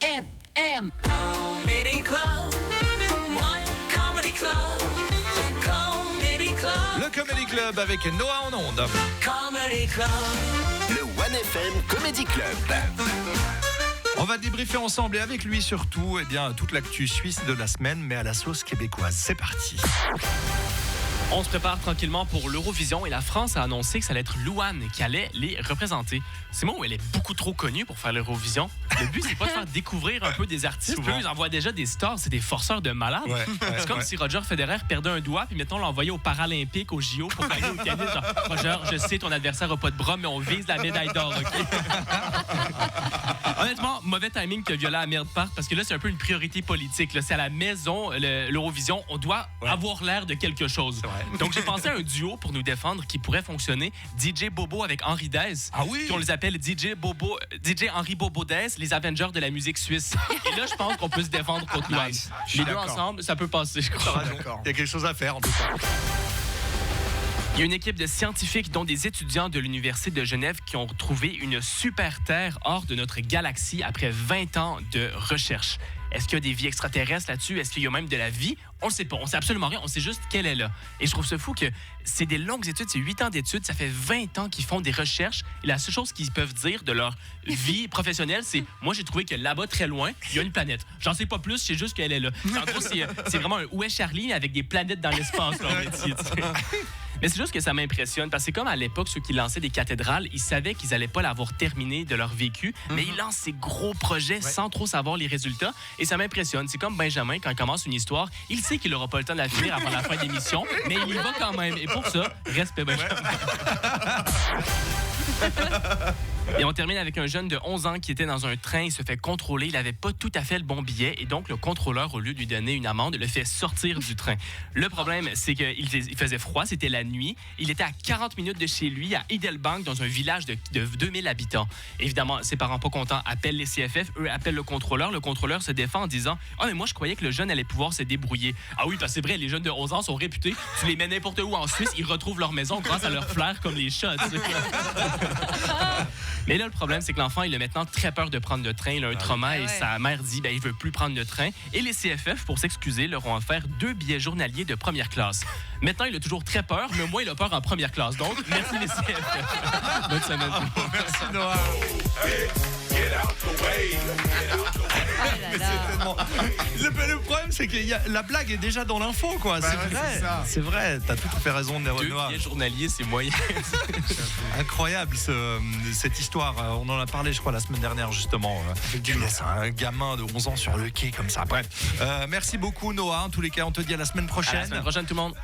1FM. Comedy Club. One Comedy Club. Comedy Club. Le Comedy Club avec Noah en ondes. Comedy Club. Le 1FM Comedy Club. On va débriefer ensemble et avec lui surtout toute l'actu suisse de la semaine, mais à la sauce québécoise. C'est parti. On se prépare tranquillement pour l'Eurovision et la France a annoncé que ça allait être Louane qui allait les représenter. C'est moi où elle est beaucoup trop connue pour faire l'Eurovision. Le but, c'est pas de faire découvrir un peu des artistes. Eux, ils envoient déjà des stars, c'est des forceurs de malades. C'est comme si Roger Federer perdait un doigt, puis mettons, l'envoyait aux Paralympiques, aux JO, pour gagner au tennis. Genre, Roger, je sais, ton adversaire n'a pas de bras, mais on vise la médaille d'or, OK? Honnêtement, mauvais timing que Viola Amerde parte, parce que là, c'est un peu une priorité politique. Là. C'est à la maison, l'Eurovision, on doit avoir l'air de quelque chose. Donc, j'ai pensé à un duo pour nous défendre qui pourrait fonctionner. DJ Bobo avec Henri Dez. Ah oui? Puis on les appelle DJ Henri Bobo Dez, les Avengers de la musique suisse. Et là, je pense qu'on peut se défendre contre Louane. Nice. Les deux ensemble, ça peut passer, je crois. Il y a quelque chose à faire en tout cas. Il y a une équipe de scientifiques, dont des étudiants de l'Université de Genève, qui ont trouvé une super Terre hors de notre galaxie après 20 ans de recherche. Est-ce qu'il y a des vies extraterrestres là-dessus? Est-ce qu'il y a même de la vie? On ne sait pas. On ne sait absolument rien. On sait juste qu'elle est là. Et je trouve ça fou que c'est des longues études. C'est 8 ans d'études. Ça fait 20 ans qu'ils font des recherches. Et la seule chose qu'ils peuvent dire de leur vie professionnelle, c'est « Moi, j'ai trouvé que là-bas, très loin, il y a une planète. J'en sais pas plus, je sais juste qu'elle est là. » En gros, c'est vraiment un « Où est Charlie? » avec des planètes dans l'espace, leur métier. Mais c'est juste que ça m'impressionne, parce que c'est comme à l'époque, ceux qui lançaient des cathédrales, ils savaient qu'ils n'allaient pas l'avoir terminé de leur vécu, mais ils lancent ces gros projets sans trop savoir les résultats. Et ça m'impressionne. C'est comme Benjamin, quand il commence une histoire, il sait qu'il n'aura pas le temps de la finir avant la fin de l'émission, mais il y va quand même. Et pour ça, respect Benjamin. Et on termine avec un jeune de 11 ans qui était dans un train. Il se fait contrôler. Il n'avait pas tout à fait le bon billet. Et donc, le contrôleur, au lieu de lui donner une amende, le fait sortir du train. Le problème, c'est qu'il faisait froid. C'était la nuit. Il était à 40 minutes de chez lui, à Heidelbank, dans un village de 2000 habitants. Évidemment, ses parents pas contents appellent les CFF. Eux appellent le contrôleur. Le contrôleur se défend en disant « Ah, mais moi, je croyais que le jeune allait pouvoir se débrouiller. » Ah oui, parce que c'est vrai, les jeunes de 11 ans sont réputés. Tu les mets n'importe où en Suisse, ils retrouvent leur maison grâce à leur flair comme les chats. Mais là, le problème, c'est que l'enfant, il a maintenant très peur de prendre le train. Il a un trauma et sa mère dit il veut plus prendre le train. Et les CFF, pour s'excuser, leur ont offert 2 billets journaliers de première classe. Maintenant, il a toujours très peur, mais au moins, il a peur en première classe. Donc, merci les CFF. Bonne semaine. Merci Noah. Le problème, c'est que la blague est déjà dans l'info, quoi. C'est vrai. T'as tout à fait raison, 2 Noah. billets journaliers, c'est moyen. Incroyable cette histoire. On en a parlé, je crois, la semaine dernière, justement. C'est un gamin de 11 ans sur le quai, comme ça. Bref. Merci beaucoup, Noah. En tous les cas, on te dit à la semaine prochaine. À la semaine prochaine, tout le monde.